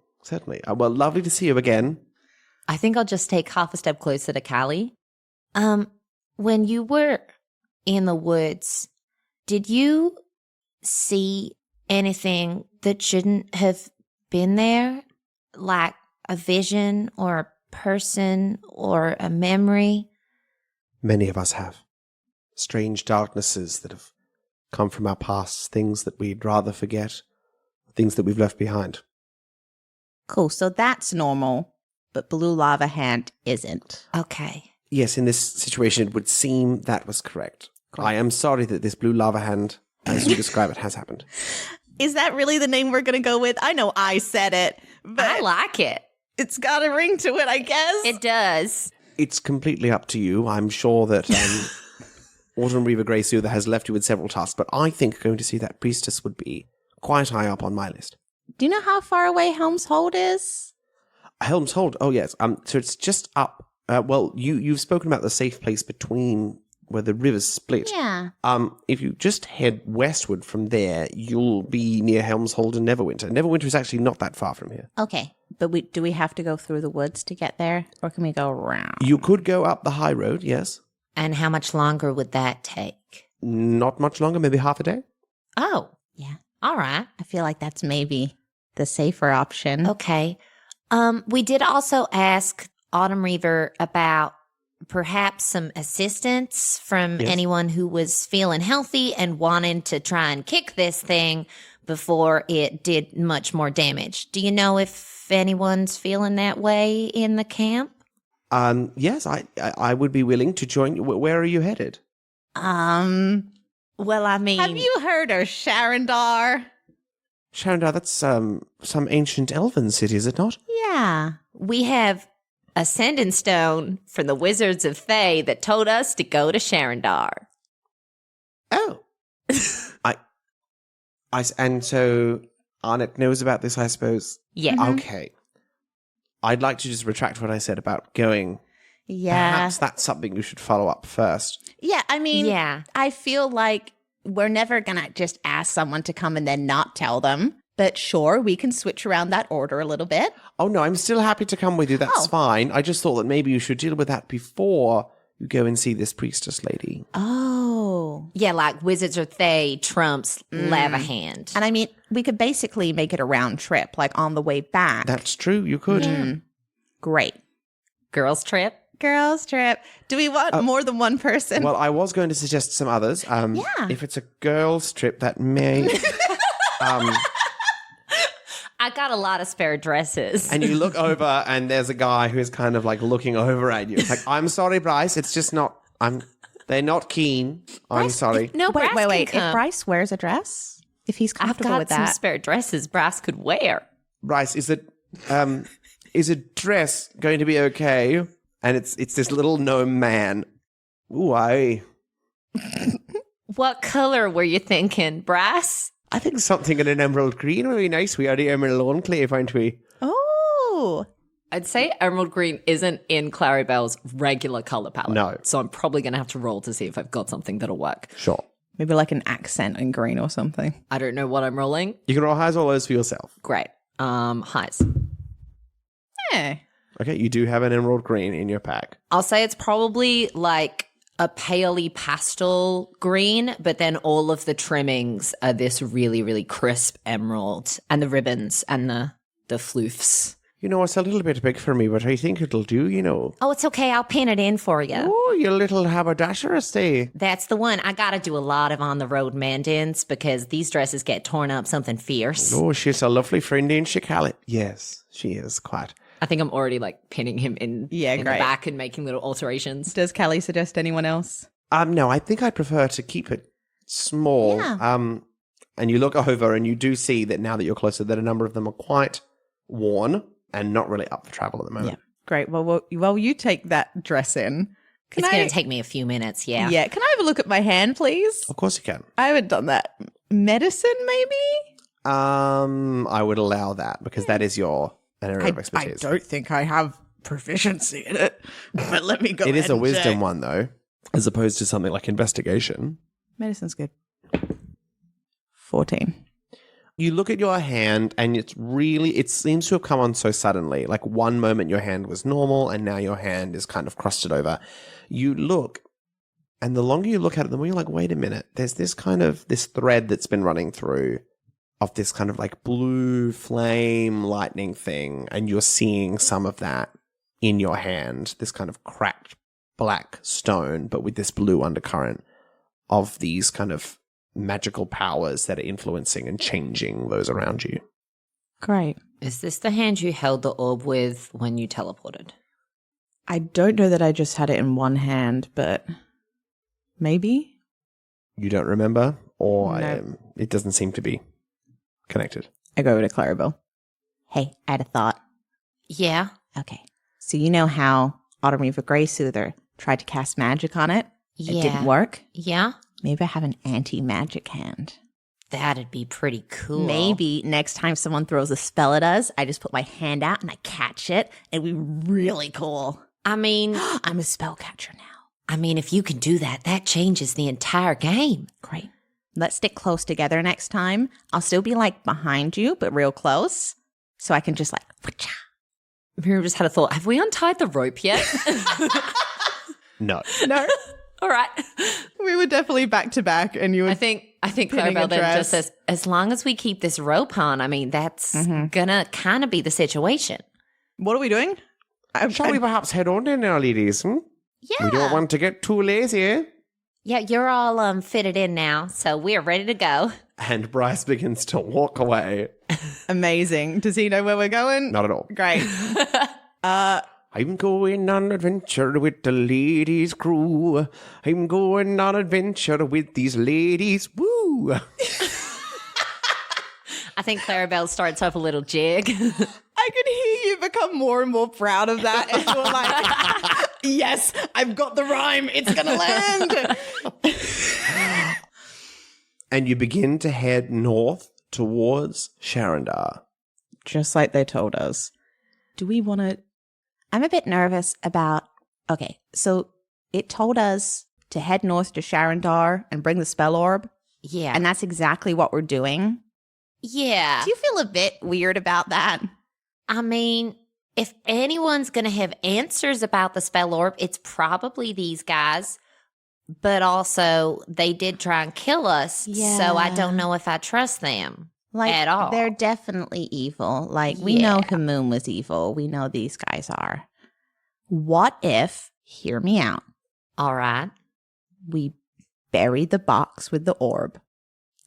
[SPEAKER 5] Well, lovely to see you again.
[SPEAKER 3] I think I'll just take half a step closer to Callie. When you were in the woods, did you see anything that shouldn't have been there? Like a vision or a person or a memory?
[SPEAKER 5] Many of us have. Strange darknesses that have come from our past, things that we'd rather forget, things that we've left behind.
[SPEAKER 2] Cool. So that's normal, but Blue Lava Hand isn't.
[SPEAKER 3] Okay.
[SPEAKER 5] Yes, in this situation, it would seem that was correct. I am sorry that this blue lava hand, as you describe it, has happened.
[SPEAKER 4] Is that really the name we're going to go with? I know I said it, but
[SPEAKER 3] I like it.
[SPEAKER 4] it's got a ring to it, I guess.
[SPEAKER 3] It does.
[SPEAKER 5] It's completely up to you. I'm sure that Autumn Reaver Grey Soother has left you with several tasks, but I think going to see that priestess would be quite high up on my list.
[SPEAKER 2] Do you know how far away Helm's Hold is?
[SPEAKER 5] Helm's Hold. Oh, yes. So it's just up. You've spoken about the safe place between where the rivers split.
[SPEAKER 2] Yeah.
[SPEAKER 5] If you just head westward from there, you'll be near Helm's Hold and Neverwinter. Neverwinter is actually not that far from here.
[SPEAKER 2] Okay. But do we have to go through the woods to get there? Or can we go around?
[SPEAKER 5] You could go up the high road, yes.
[SPEAKER 3] And how much longer would that take?
[SPEAKER 5] Not much longer, maybe half a day.
[SPEAKER 3] Oh,
[SPEAKER 2] Yeah.
[SPEAKER 3] all right.
[SPEAKER 2] I feel like that's maybe the safer option.
[SPEAKER 3] Okay. We did also ask Autumn Reaver about perhaps some assistance from anyone who was feeling healthy and wanting to try and kick this thing before it did much more damage. Do you know if anyone's feeling that way in the camp?
[SPEAKER 5] Yes, I would be willing to join you. Where are you headed?
[SPEAKER 3] Well, I mean,
[SPEAKER 2] Have you heard of Sharandar?
[SPEAKER 5] Sharandar, that's some ancient elven city, is it not?
[SPEAKER 2] Yeah.
[SPEAKER 3] we have a sending stone from the Wizards of Thay that told us to go to Sharandar.
[SPEAKER 5] Oh. And so Arnett knows about this, I suppose.
[SPEAKER 3] Yeah.
[SPEAKER 5] Okay. I'd like to just retract what I said about going.
[SPEAKER 2] Yeah.
[SPEAKER 5] Perhaps that's something you should follow up first.
[SPEAKER 2] Yeah, I mean,
[SPEAKER 3] Yeah.
[SPEAKER 2] I feel like we're never going to just ask someone to come and then not tell them. But sure, we can switch around that order a little bit.
[SPEAKER 5] Oh, no, I'm still happy to come with you. That's fine. I just thought that maybe you should deal with that before you go and see this priestess lady.
[SPEAKER 2] Oh.
[SPEAKER 3] Yeah, like Wizards of Thay trumps Lava Hand.
[SPEAKER 2] And I mean, we could basically make it a round trip, like on the way back.
[SPEAKER 5] That's true. You could.
[SPEAKER 2] Great.
[SPEAKER 3] Girls trip.
[SPEAKER 2] Girls trip. Do we want more than one person?
[SPEAKER 5] Well, I was going to suggest some others. If it's a girls' trip, that may...
[SPEAKER 3] I got a lot of spare dresses.
[SPEAKER 5] And you look over and there's a guy who's kind of like looking over at you. It's like, I'm sorry, Bryce. It's just not... They're not keen. I'm sorry.
[SPEAKER 3] No,
[SPEAKER 2] wait.
[SPEAKER 3] Brass can
[SPEAKER 2] If
[SPEAKER 3] come.
[SPEAKER 2] Bryce wears a dress, if he's
[SPEAKER 3] I've
[SPEAKER 2] comfortable
[SPEAKER 3] got
[SPEAKER 2] with
[SPEAKER 3] some
[SPEAKER 2] that.
[SPEAKER 3] spare dresses Brass could wear.
[SPEAKER 5] Bryce, is a dress going to be okay? And it's this little gnome man. Ooh,
[SPEAKER 3] What color were you thinking, Brass?
[SPEAKER 5] I think something in an emerald green would be nice. We are the Emerald Enclave, aren't we?
[SPEAKER 2] Oh.
[SPEAKER 6] I'd say emerald green isn't in Clarrybelle's regular color palette.
[SPEAKER 5] No.
[SPEAKER 6] So I'm probably going to have to roll to see if I've got something that'll work.
[SPEAKER 5] Sure.
[SPEAKER 4] Maybe like an accent in green or something.
[SPEAKER 6] I don't know what I'm rolling.
[SPEAKER 5] You can roll highs or lows for yourself.
[SPEAKER 6] Great. Highs.
[SPEAKER 4] Yeah.
[SPEAKER 5] Okay, you do have an emerald green in your pack.
[SPEAKER 6] I'll say it's probably like a paley pastel green, but then all of the trimmings are this really, really crisp emerald, and the ribbons and the floofs.
[SPEAKER 5] You know, it's a little bit big for me, but I think it'll do, you know.
[SPEAKER 3] Oh, it's okay. I'll pin it in for you.
[SPEAKER 5] Oh, you little haberdashery.
[SPEAKER 3] That's the one. I got to do a lot of on-the-road mendings because these dresses get torn up something fierce.
[SPEAKER 5] Oh, she's a lovely friend, ain't she, Callie? Yes, she is quite.
[SPEAKER 6] I think I'm already like pinning him in
[SPEAKER 4] Yeah,
[SPEAKER 6] the
[SPEAKER 4] great.
[SPEAKER 6] back and making little alterations.
[SPEAKER 4] Does Callie suggest anyone else?
[SPEAKER 5] No, I think I'd prefer to keep it small.
[SPEAKER 2] Yeah.
[SPEAKER 5] And you look over and you do see that now that you're closer, that a number of them are quite worn and not really up for travel at the moment.
[SPEAKER 4] Great. Well, you take that dress in.
[SPEAKER 3] It's going to take me a few minutes, yeah.
[SPEAKER 4] Yeah. Can I have a look at my hand, please?
[SPEAKER 5] Of course you can.
[SPEAKER 4] I haven't done that. Medicine, maybe?
[SPEAKER 5] I would allow that because that is your an area of
[SPEAKER 4] I
[SPEAKER 5] expertise.
[SPEAKER 4] don't think I have proficiency in it, but let me go.
[SPEAKER 5] It is
[SPEAKER 4] ahead
[SPEAKER 5] a
[SPEAKER 4] and
[SPEAKER 5] wisdom
[SPEAKER 4] check.
[SPEAKER 5] one, though, as opposed to something like investigation.
[SPEAKER 4] Medicine's good. 14.
[SPEAKER 5] You look at your hand and it seems to have come on so suddenly. Like one moment your hand was normal and now your hand is kind of crusted over. You look and the longer you look at it, the more you're like, wait a minute, there's this thread that's been running through of this kind of like blue flame lightning thing. And you're seeing some of that in your hand, this kind of cracked black stone, but with this blue undercurrent of these kind of magical powers that are influencing and changing those around you.
[SPEAKER 4] Great.
[SPEAKER 3] Is this the hand you held the orb with when you teleported?
[SPEAKER 4] I don't know that I just had it in one hand, but maybe?
[SPEAKER 5] You don't remember, or
[SPEAKER 4] No.
[SPEAKER 5] it doesn't seem to be connected.
[SPEAKER 4] I go over to Clarrybelle.
[SPEAKER 2] Hey, I had a thought.
[SPEAKER 3] Yeah.
[SPEAKER 2] Okay. So you know how Autumn Reaver Grey Soother tried to cast magic on it?
[SPEAKER 3] Yeah.
[SPEAKER 2] It didn't work?
[SPEAKER 3] Yeah.
[SPEAKER 2] Maybe I have an anti-magic hand.
[SPEAKER 3] That'd be pretty cool.
[SPEAKER 2] Maybe next time someone throws a spell at us, I just put my hand out and I catch it. It'd be really cool.
[SPEAKER 3] I mean,
[SPEAKER 2] I'm a spellcatcher now.
[SPEAKER 3] I mean, if you can do that, that changes the entire game.
[SPEAKER 2] Great. Let's stick close together next time. I'll still be like behind you, but real close. So I can just like, wha-cha.
[SPEAKER 6] Miriam just had a thought. Have we untied the rope yet?
[SPEAKER 5] No.
[SPEAKER 4] No,
[SPEAKER 6] All right.
[SPEAKER 4] we were definitely back to back, and you were.
[SPEAKER 6] I think
[SPEAKER 4] Pinning
[SPEAKER 6] Clarrybelle
[SPEAKER 4] a
[SPEAKER 6] then
[SPEAKER 4] dress.
[SPEAKER 6] just says,
[SPEAKER 3] As long as we keep this rope on, I mean, that's gonna kind of be the situation.
[SPEAKER 4] What are we doing?
[SPEAKER 5] Shall we perhaps head on then now, ladies? Hmm?
[SPEAKER 3] Yeah.
[SPEAKER 5] We don't want to get too lazy.
[SPEAKER 3] Yeah, you're all fitted in now, so we're ready to go.
[SPEAKER 5] And Bryce begins to walk away.
[SPEAKER 4] Amazing. Does he know where we're going?
[SPEAKER 5] Not at all.
[SPEAKER 4] Great.
[SPEAKER 5] I'm going on adventure with the ladies' crew. I'm going on adventure with these ladies. Woo!
[SPEAKER 6] I think Clarrybelle starts up a little jig.
[SPEAKER 4] I can hear you become more and more proud of that. And you're like, yes, I've got the rhyme. It's going to land.
[SPEAKER 5] And you begin to head north towards Sharandar.
[SPEAKER 4] Just like they told us. Do we want to?
[SPEAKER 2] I'm a bit nervous about. Okay, so it told us to head north to Sharandar and bring the spell orb,
[SPEAKER 3] Yeah.
[SPEAKER 2] and that's exactly what we're doing.
[SPEAKER 3] Yeah.
[SPEAKER 2] Do you feel a bit weird about that?
[SPEAKER 3] I mean, if anyone's going to have answers about the spell orb, it's probably these guys. But also, they did try and kill us, so I don't know if I trust them at all.
[SPEAKER 2] They're definitely evil. Like, we know Hamoon was evil. We know these guys are. What if, hear me out,
[SPEAKER 3] All right.
[SPEAKER 2] we bury the box with the orb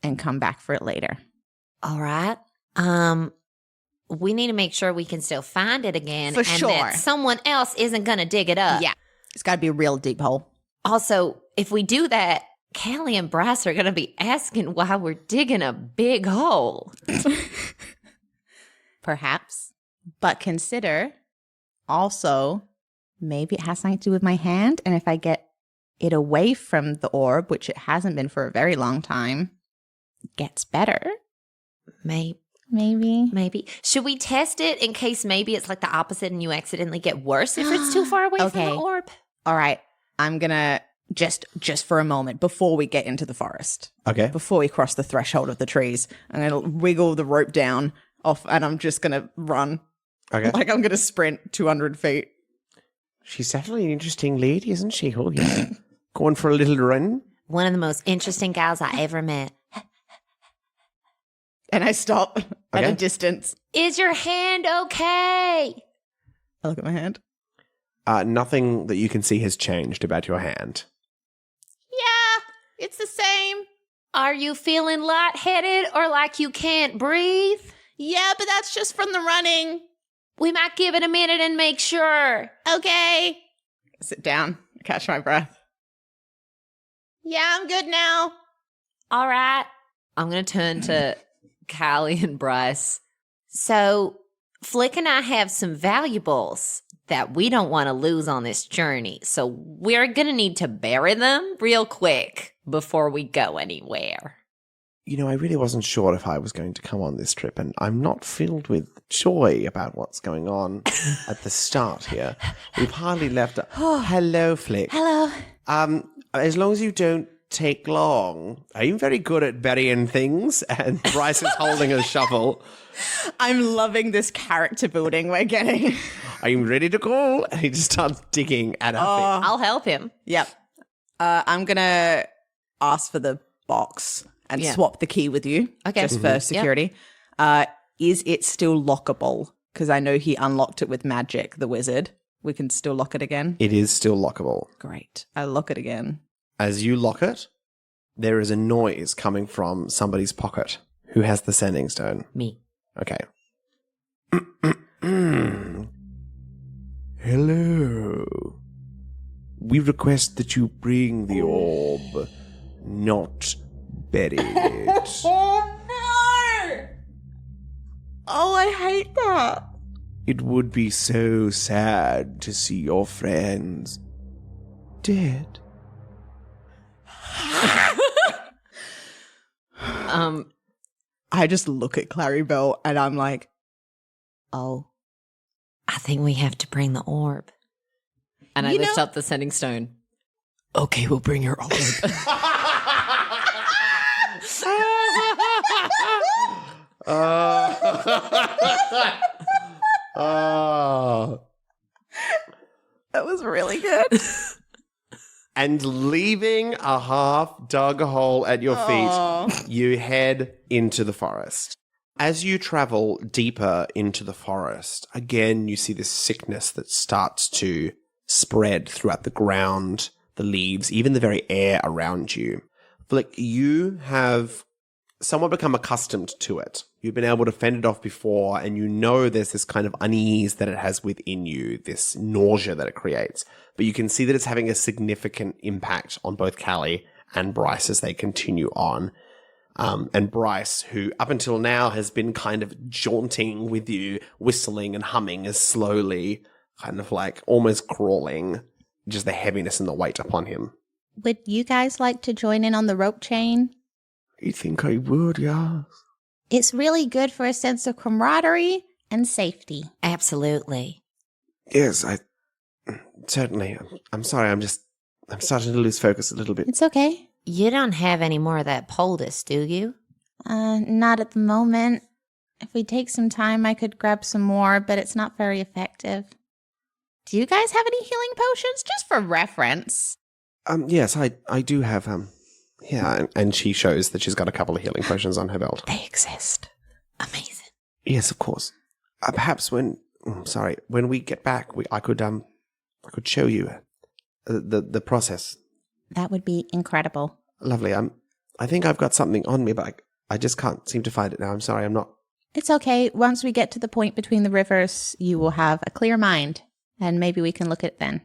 [SPEAKER 2] and come back for it later?
[SPEAKER 3] All right. We need to make sure we can still find it again.
[SPEAKER 2] For
[SPEAKER 3] and
[SPEAKER 2] sure.
[SPEAKER 3] that someone else isn't going to dig it up.
[SPEAKER 2] Yeah. It's got to be a real deep hole.
[SPEAKER 3] Also, if we do that, Callie and Bryce are going to be asking why we're digging a big hole.
[SPEAKER 2] Perhaps. But consider also, maybe it has something to do with my hand. And if I get it away from the orb, which it hasn't been for a very long time, it gets better.
[SPEAKER 3] Maybe.
[SPEAKER 2] Maybe.
[SPEAKER 3] Should we test it in case maybe it's like the opposite and you accidentally get worse if it's too far away from
[SPEAKER 2] Okay.
[SPEAKER 3] the orb?
[SPEAKER 2] All right. I'm going to just for a moment before we get into the forest,
[SPEAKER 5] Okay.
[SPEAKER 4] Before we cross the threshold of the trees, I'm going to wiggle the rope down off and I'm just going to run.
[SPEAKER 5] Okay.
[SPEAKER 4] Like I'm going to sprint 200 feet.
[SPEAKER 5] She's definitely an interesting lady, isn't she? Oh, yeah. Going for a little run.
[SPEAKER 3] One of the most interesting gals I ever met.
[SPEAKER 4] And I stop at
[SPEAKER 5] Okay.
[SPEAKER 4] a distance.
[SPEAKER 3] Is your hand okay?
[SPEAKER 4] I look at my hand.
[SPEAKER 5] Nothing that you can see has changed about your hand.
[SPEAKER 2] Yeah, it's the same.
[SPEAKER 3] Are you feeling lightheaded or like you can't breathe?
[SPEAKER 2] Yeah, but that's just from the running.
[SPEAKER 3] We might give it a minute and make sure.
[SPEAKER 2] Okay.
[SPEAKER 4] Sit down, catch my breath.
[SPEAKER 2] Yeah, I'm good now.
[SPEAKER 3] All right.
[SPEAKER 6] I'm going to turn to Callie and Bryce.
[SPEAKER 3] So, Flick and I have some valuables that we don't want to lose on this journey. So, we're going to need to bury them real quick before we go anywhere.
[SPEAKER 5] You know, I really wasn't sure if I was going to come on this trip, and I'm not filled with joy about what's going on at the start here. We've hardly left. Hello, Flick.
[SPEAKER 2] Hello.
[SPEAKER 5] As long as you don't take long. I'm very good at burying things, and Bryce is holding a shovel.
[SPEAKER 4] I'm loving this character building we're getting.
[SPEAKER 5] I'm ready to go. And he just starts digging at her feet.
[SPEAKER 6] I'll help him.
[SPEAKER 4] Yep. I'm going to ask for the box and
[SPEAKER 6] Yeah.
[SPEAKER 4] swap the key with you.
[SPEAKER 6] Okay.
[SPEAKER 4] Just for security. Is it still lockable? Because I know he unlocked it with magic, the wizard. We can still lock it again.
[SPEAKER 5] It is still lockable.
[SPEAKER 4] Great. I lock it again.
[SPEAKER 5] As you lock it, there is a noise coming from somebody's pocket. Who has the sending stone?
[SPEAKER 3] Me.
[SPEAKER 5] Okay. Hello. We request that you bring the orb, not bury it.
[SPEAKER 4] Oh, I hate that.
[SPEAKER 5] It would be so sad to see your friends dead.
[SPEAKER 4] I just look at Clarrybelle and I'm like, oh.
[SPEAKER 3] I think we have to bring the orb.
[SPEAKER 6] And I lift up the sending stone. Okay, we'll bring your orb.
[SPEAKER 4] That was really good.
[SPEAKER 5] And leaving a half dug hole at your feet, you head into the forest. As you travel deeper into the forest, again, you see this sickness that starts to spread throughout the ground, the leaves, even the very air around you. Flick, you have somewhat become accustomed to it. You've been able to fend it off before, and you know there's this kind of unease that it has within you, this nausea that it creates. But you can see that it's having a significant impact on both Callie and Bryce as they continue on. And Bryce, who up until now has been kind of jaunting with you, whistling and humming, is slowly kind of like almost crawling, just the heaviness and the weight upon him.
[SPEAKER 2] Would you guys like to join in on the rope chain?
[SPEAKER 5] You think I would, yeah?
[SPEAKER 2] It's really good for a sense of camaraderie and safety.
[SPEAKER 3] Absolutely.
[SPEAKER 5] Yes, certainly. I'm sorry, I'm starting to lose focus a little bit.
[SPEAKER 2] It's okay.
[SPEAKER 3] You don't have any more of that poultice, do you?
[SPEAKER 2] Not at the moment. If we take some time, I could grab some more, but it's not very effective. Do you guys have any healing potions? Just for reference.
[SPEAKER 5] Yes, I do have, yeah, and she shows that she's got a couple of healing potions on her belt.
[SPEAKER 3] They exist. Amazing.
[SPEAKER 5] Yes, of course. Perhaps when we get back, I could show you the process.
[SPEAKER 2] That would be incredible.
[SPEAKER 5] Lovely. I think I've got something on me, but I just can't seem to find it now. I'm sorry, I'm not.
[SPEAKER 2] It's okay. Once we get to the point between the rivers, you will have a clear mind, and maybe we can look at it then.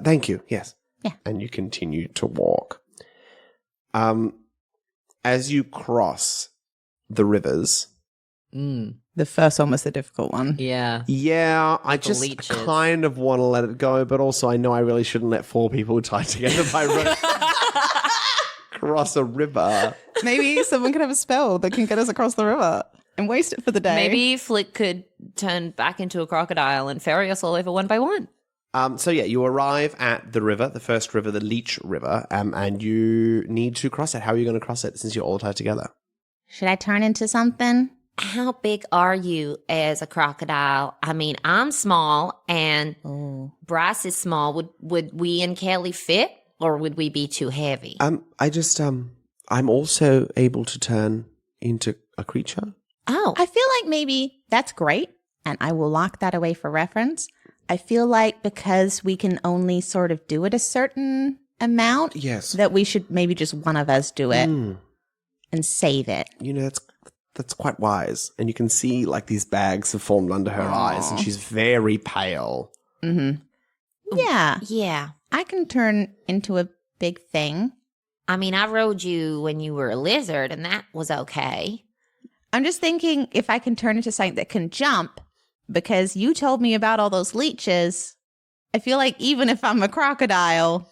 [SPEAKER 5] Thank you. Yes.
[SPEAKER 2] Yeah.
[SPEAKER 5] And you continue to walk. As you cross the rivers.
[SPEAKER 4] The first one was the difficult one.
[SPEAKER 6] Yeah.
[SPEAKER 5] Yeah, I just
[SPEAKER 6] leeches.
[SPEAKER 5] kind of want to let it go, but also I know I really shouldn't let 4 people tied together by rope cross a river.
[SPEAKER 4] Maybe someone could have a spell that can get us across the river and waste it for the day.
[SPEAKER 6] Maybe Flick could turn back into a crocodile and ferry us all over one by one.
[SPEAKER 5] So yeah, you arrive at the river, the first river, the Leech River, and you need to cross it. How are you going to cross it since you're all tied together?
[SPEAKER 2] Should I turn into something?
[SPEAKER 3] How big are you as a crocodile? I mean, I'm small and Bryce is small. Would we and Kelly fit, or would we be too heavy?
[SPEAKER 5] I'm also able to turn into a creature.
[SPEAKER 3] Oh,
[SPEAKER 2] I feel like maybe that's great, and I will lock that away for reference. I feel like because we can only sort of do it a certain amount,
[SPEAKER 5] Yes.
[SPEAKER 2] that we should maybe just one of us do it and save it.
[SPEAKER 5] You know, that's quite wise. And you can see like these bags have formed under her eyes, and she's very pale.
[SPEAKER 2] Mm-hmm. Yeah,
[SPEAKER 3] yeah.
[SPEAKER 2] I can turn into a big thing.
[SPEAKER 3] I mean, I rode you when you were a lizard, and that was okay.
[SPEAKER 2] I'm just thinking if I can turn into something that can jump, because you told me about all those leeches. I feel like even if I'm a crocodile,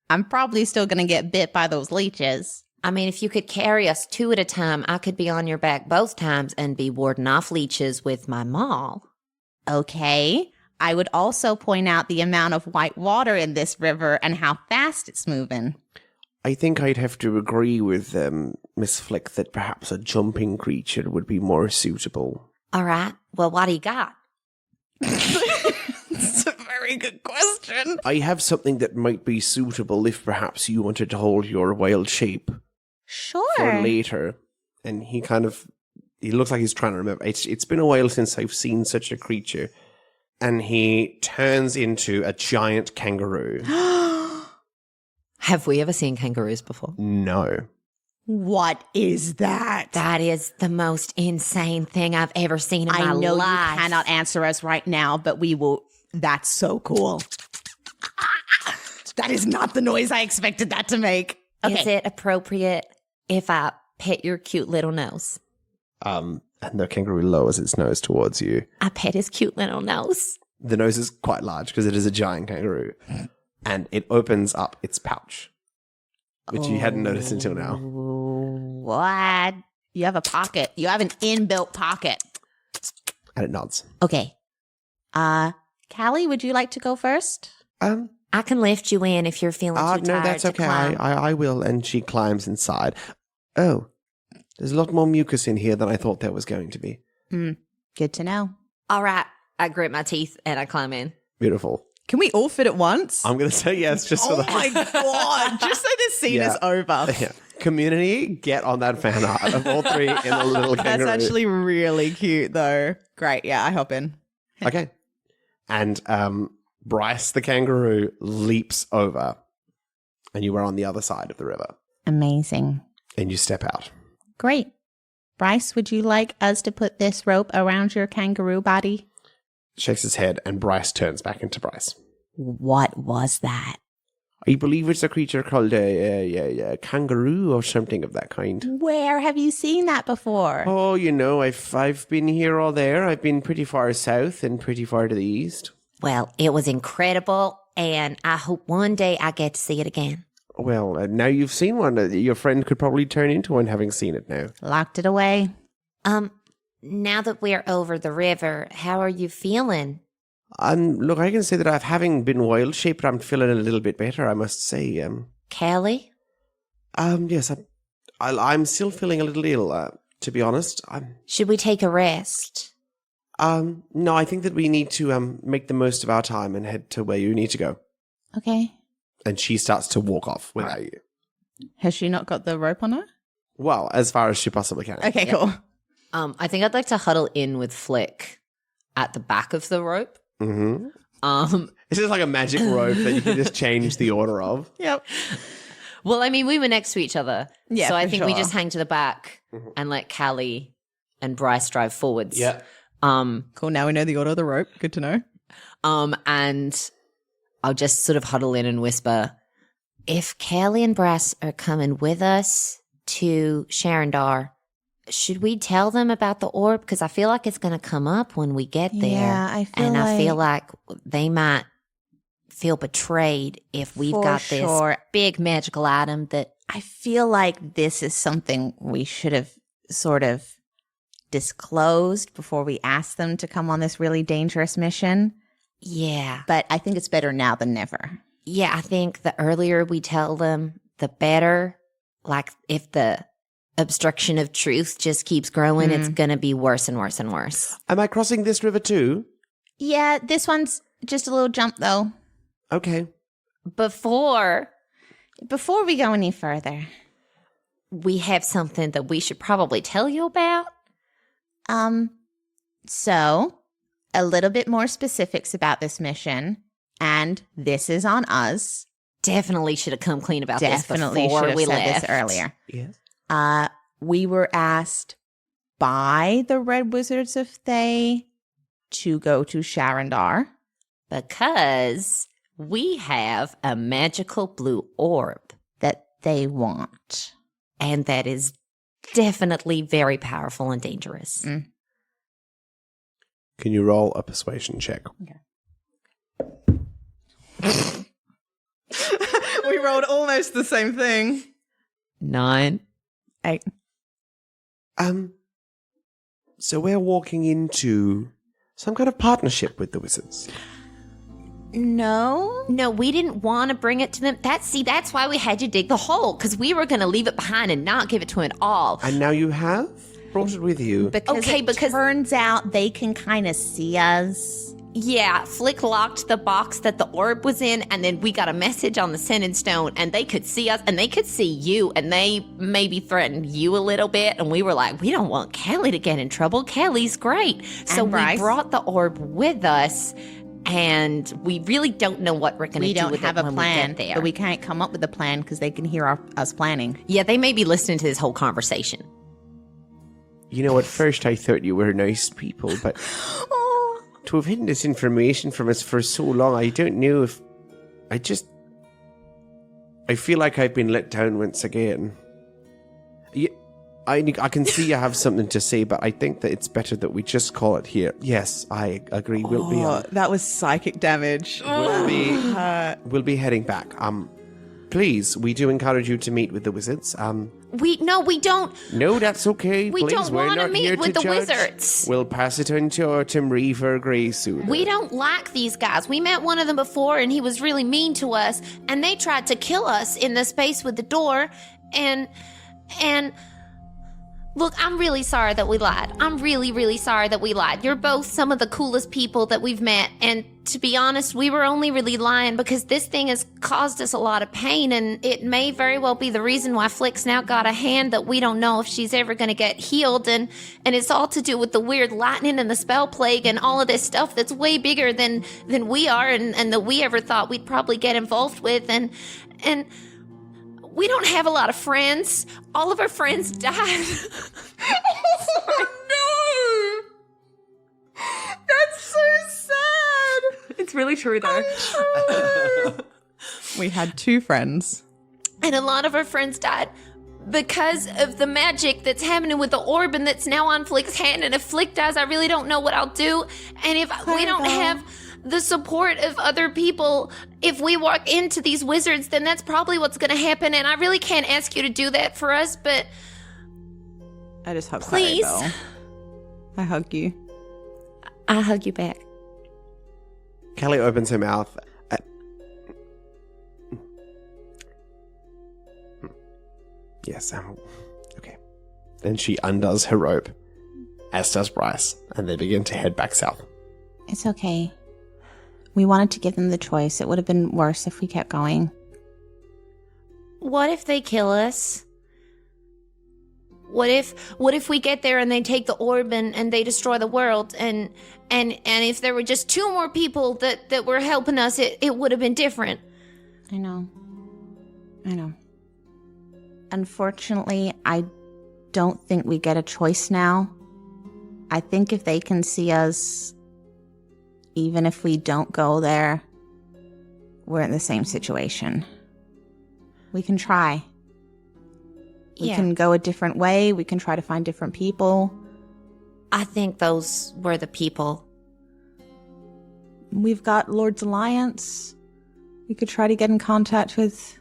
[SPEAKER 2] I'm probably still going to get bit by those leeches.
[SPEAKER 3] I mean, if you could carry us 2 at a time, I could be on your back both times and be warding off leeches with my maul.
[SPEAKER 2] Okay. I would also point out the amount of white water in this river and how fast it's moving.
[SPEAKER 5] I think I'd have to agree with Miss Flick that perhaps a jumping creature would be more suitable.
[SPEAKER 3] All right. Well, what do you got?
[SPEAKER 4] It's a very good question.
[SPEAKER 5] I have something that might be suitable if perhaps you wanted to hold your wild shape
[SPEAKER 2] Sure.
[SPEAKER 5] for later. And he looks like he's trying to remember. It's been a while since I've seen such a creature. And he turns into a giant kangaroo.
[SPEAKER 6] Have we ever seen kangaroos before?
[SPEAKER 5] No.
[SPEAKER 4] What is that?
[SPEAKER 3] That is the most insane thing I've ever seen in my
[SPEAKER 4] I know
[SPEAKER 3] life.
[SPEAKER 4] you cannot answer us right now, but we will. That's so cool. That is not the noise I expected that to make.
[SPEAKER 3] Is it appropriate if I pet your cute little nose?
[SPEAKER 5] And the kangaroo lowers its nose towards you.
[SPEAKER 3] I pet his cute little nose.
[SPEAKER 5] The nose is quite large because it is a giant kangaroo. And it opens up its pouch, which you hadn't noticed until now.
[SPEAKER 2] What? You have a pocket. You have an inbuilt pocket.
[SPEAKER 5] And it nods.
[SPEAKER 2] Okay. Callie, would you like to go first?
[SPEAKER 3] I can lift you in if you're feeling too tired.
[SPEAKER 5] No, that's
[SPEAKER 3] to
[SPEAKER 5] okay.
[SPEAKER 3] climb.
[SPEAKER 5] I will. And she climbs inside. Oh, there's a lot more mucus in here than I thought there was going to be.
[SPEAKER 2] Good to know.
[SPEAKER 6] All right. I grit my teeth and I climb in.
[SPEAKER 5] Beautiful.
[SPEAKER 4] Can we all fit at once?
[SPEAKER 5] I'm going to say yes, just so
[SPEAKER 4] Oh my god! Just so this scene is over.
[SPEAKER 5] Yeah. Community, get on that fan art of all three in a little kangaroo.
[SPEAKER 4] That's actually really cute, though. Great. Yeah, I hop in.
[SPEAKER 5] Okay. And Bryce the kangaroo leaps over, and you are on the other side of the river.
[SPEAKER 2] Amazing.
[SPEAKER 5] And you step out.
[SPEAKER 2] Great. Bryce, would you like us to put this rope around your kangaroo body?
[SPEAKER 5] Shakes his head, and Bryce turns back into Bryce.
[SPEAKER 2] What was that?
[SPEAKER 5] I believe it's a creature called a kangaroo or something of that kind.
[SPEAKER 2] Where have you seen that before?
[SPEAKER 5] Oh, you know, I've been here or there. I've been pretty far south and pretty far to the east.
[SPEAKER 3] Well, it was incredible, and I hope one day I get to see it again.
[SPEAKER 5] Well, now you've seen one. Your friend could probably turn into one having seen it now.
[SPEAKER 2] Locked it away.
[SPEAKER 3] Now that we're over the river, how are you feeling?
[SPEAKER 5] Look, I can say that having been wild-shaped, I'm feeling a little bit better, I must say.
[SPEAKER 3] Callie?
[SPEAKER 5] Yes, I'm still feeling a little ill, to be honest.
[SPEAKER 3] Should we take a rest?
[SPEAKER 5] No, I think that we need to make the most of our time and head to where you need to go.
[SPEAKER 2] Okay.
[SPEAKER 5] And she starts to walk off without you.
[SPEAKER 4] Has she not got the rope on her?
[SPEAKER 5] Well, as far as she possibly can.
[SPEAKER 4] Okay, cool.
[SPEAKER 6] I think I'd like to huddle in with Flick at the back of the rope.
[SPEAKER 5] Mm-hmm. This is like a magic rope that you can just change the order of.
[SPEAKER 4] Yep.
[SPEAKER 6] Well, I mean, we were next to each other.
[SPEAKER 4] Yeah,
[SPEAKER 6] so I
[SPEAKER 4] for
[SPEAKER 6] think we
[SPEAKER 4] sure.
[SPEAKER 6] just hang to the back and let Callie and Bryce drive forwards.
[SPEAKER 5] Yeah.
[SPEAKER 4] Cool. Now we know the order of the rope. Good to know.
[SPEAKER 6] And I'll just sort of huddle in and whisper,
[SPEAKER 3] If Callie and Bryce are coming with us to Sharandar, should we tell them about the orb? Because I feel like it's going to come up when we get there.
[SPEAKER 2] Yeah, I
[SPEAKER 3] feel like they might feel betrayed if we've
[SPEAKER 2] For
[SPEAKER 3] got
[SPEAKER 2] sure.
[SPEAKER 3] this big magical item that
[SPEAKER 2] I feel like this is something we should have sort of disclosed before we asked them to come on this really dangerous mission.
[SPEAKER 3] Yeah.
[SPEAKER 2] But I think it's better now than never.
[SPEAKER 3] Yeah, I think the earlier we tell them, the better. Like, if the obstruction of truth just keeps growing, it's going to be worse and worse and worse.
[SPEAKER 5] Am I crossing this river too?
[SPEAKER 2] Yeah, this one's just a little jump, though.
[SPEAKER 5] Okay.
[SPEAKER 3] Before
[SPEAKER 2] Before we go any further,
[SPEAKER 3] we have something that we should probably tell you about.
[SPEAKER 2] So a little bit more specifics about this mission, and this is on us.
[SPEAKER 3] Definitely should have come clean about
[SPEAKER 2] Definitely
[SPEAKER 3] this before
[SPEAKER 2] should have
[SPEAKER 3] we
[SPEAKER 2] said
[SPEAKER 3] left.
[SPEAKER 2] this earlier.
[SPEAKER 5] Yes.
[SPEAKER 2] We were asked by the Red Wizards of Thay to go to Sharandar.
[SPEAKER 3] Because we have a magical blue orb.
[SPEAKER 2] That they want.
[SPEAKER 3] And that is definitely very powerful and dangerous.
[SPEAKER 5] Can you roll a persuasion check?
[SPEAKER 4] We rolled almost the same thing.
[SPEAKER 6] 9.
[SPEAKER 4] 8.
[SPEAKER 5] So we're walking into some kind of partnership with the wizards.
[SPEAKER 2] No.
[SPEAKER 3] No, we didn't want to bring it to them. That's why we had you dig the hole, because we were going to leave it behind and not give it to them at all.
[SPEAKER 5] And now you have brought it with you.
[SPEAKER 2] Because it turns out they can kind of see us.
[SPEAKER 3] Yeah, Flick locked the box that the orb was in, and then we got a message on the sending stone, and they could see us, and they could see you, and they maybe threatened you a little bit, and we were like, we don't want Callie to get in trouble. Callie's great. So we
[SPEAKER 2] Bryce.
[SPEAKER 3] brought the orb with us, and we really don't know what we're going to
[SPEAKER 2] We
[SPEAKER 3] do
[SPEAKER 2] don't
[SPEAKER 3] with
[SPEAKER 2] have
[SPEAKER 3] it
[SPEAKER 2] a
[SPEAKER 3] when
[SPEAKER 2] plan,
[SPEAKER 3] we get there.
[SPEAKER 2] but we can't come up with a plan because they can hear us planning.
[SPEAKER 3] Yeah, they may be listening to this whole conversation.
[SPEAKER 5] You know, at first I thought you were nice people, but to have hidden this information from us for so long, I don't know if... I feel like I've been let down once again. I can see you have something to say, but I think that it's better that we just call it here. Yes, I agree.
[SPEAKER 4] That was psychic damage.
[SPEAKER 5] We'll be heading back. please, we do encourage you to meet with the wizards.
[SPEAKER 3] We don't.
[SPEAKER 5] No, that's okay.
[SPEAKER 3] We
[SPEAKER 5] please,
[SPEAKER 3] don't
[SPEAKER 5] we're
[SPEAKER 3] wanna
[SPEAKER 5] not
[SPEAKER 3] meet
[SPEAKER 5] here
[SPEAKER 3] with
[SPEAKER 5] to
[SPEAKER 3] the
[SPEAKER 5] judge.
[SPEAKER 3] wizards.
[SPEAKER 5] We'll pass it on to our Timri for Grey soon.
[SPEAKER 3] We don't like these guys. We met one of them before, and he was really mean to us, and they tried to kill us in the space with the door, and look, I'm really sorry that we lied. I'm really, really sorry that we lied. You're both some of the coolest people that we've met, and to be honest, we were only really lying because this thing has caused us a lot of pain, and it may very well be the reason why Flick's now got a hand that we don't know if she's ever going to get healed, and it's all to do with the weird lightning and the spell plague and all of this stuff that's way bigger than we are and that we ever thought we'd probably get involved with, and we don't have a lot of friends. All of our friends died.
[SPEAKER 4] Oh, no! That's so sad.
[SPEAKER 6] It's really true, though.
[SPEAKER 4] We had 2 friends.
[SPEAKER 3] And a lot of our friends died because of the magic that's happening with the orb and that's now on Flick's hand. And if Flick dies, I really don't know what I'll do. And if we don't have the support of other people, if we walk into these wizards, then that's probably what's going to happen. And I really can't ask you to do that for us, but
[SPEAKER 4] I just hug
[SPEAKER 3] please.
[SPEAKER 4] Clarrybelle. I hug you.
[SPEAKER 3] I hug you back.
[SPEAKER 5] Kelly opens her mouth. Yes, okay. Then she undoes her rope, as does Bryce, and they begin to head back south.
[SPEAKER 2] It's okay. We wanted to give them the choice. It would have been worse if we kept going.
[SPEAKER 3] What if they kill us? What if we get there and they take the orb and they destroy the world and if there were just 2 more people that were helping us, it would have been different.
[SPEAKER 2] I know. Unfortunately, I don't think we get a choice now. I think if they can see us, even if we don't go there, we're in the same situation. We can try. We can go a different way. We can try to find different people.
[SPEAKER 3] I think those were the people.
[SPEAKER 2] We've got Lord's Alliance. We could try to get in contact with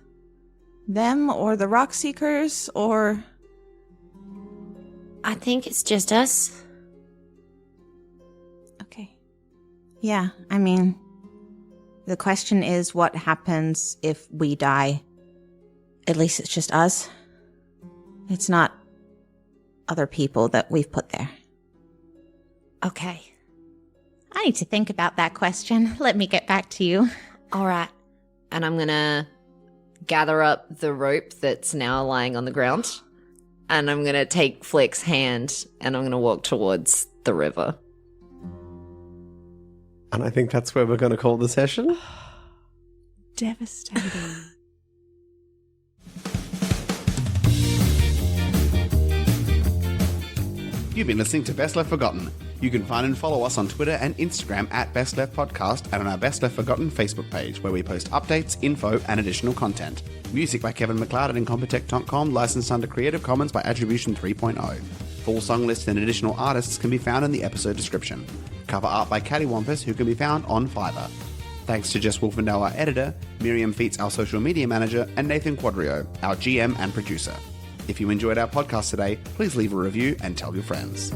[SPEAKER 2] them or the Rock Seekers, or...
[SPEAKER 3] I think it's just us.
[SPEAKER 2] Okay. Yeah, I mean, the question is what happens if we die? At least it's just us. It's not other people that we've put there.
[SPEAKER 3] Okay.
[SPEAKER 2] I need to think about that question. Let me get back to you.
[SPEAKER 3] All right.
[SPEAKER 6] And I'm going to gather up the rope that's now lying on the ground. And I'm going to take Flick's hand and I'm going to walk towards the river.
[SPEAKER 5] And I think that's where we're going to call the session.
[SPEAKER 4] Devastating.
[SPEAKER 7] You've been listening to Best Left Forgotten. You can find and follow us on Twitter and Instagram at Best Left Podcast and on our Best Left Forgotten Facebook page, where we post updates, info, and additional content. Music by Kevin MacLeod at Incompetech.com, licensed under Creative Commons by Attribution 3.0. Full song lists and additional artists can be found in the episode description. Cover art by Cattywampus, who can be found on Fiverr. Thanks to Jess Wolfendow, our editor, Miriam Feats, our social media manager, and Nathan Quadrio, our GM and producer. If you enjoyed our podcast today, please leave a review and tell your friends.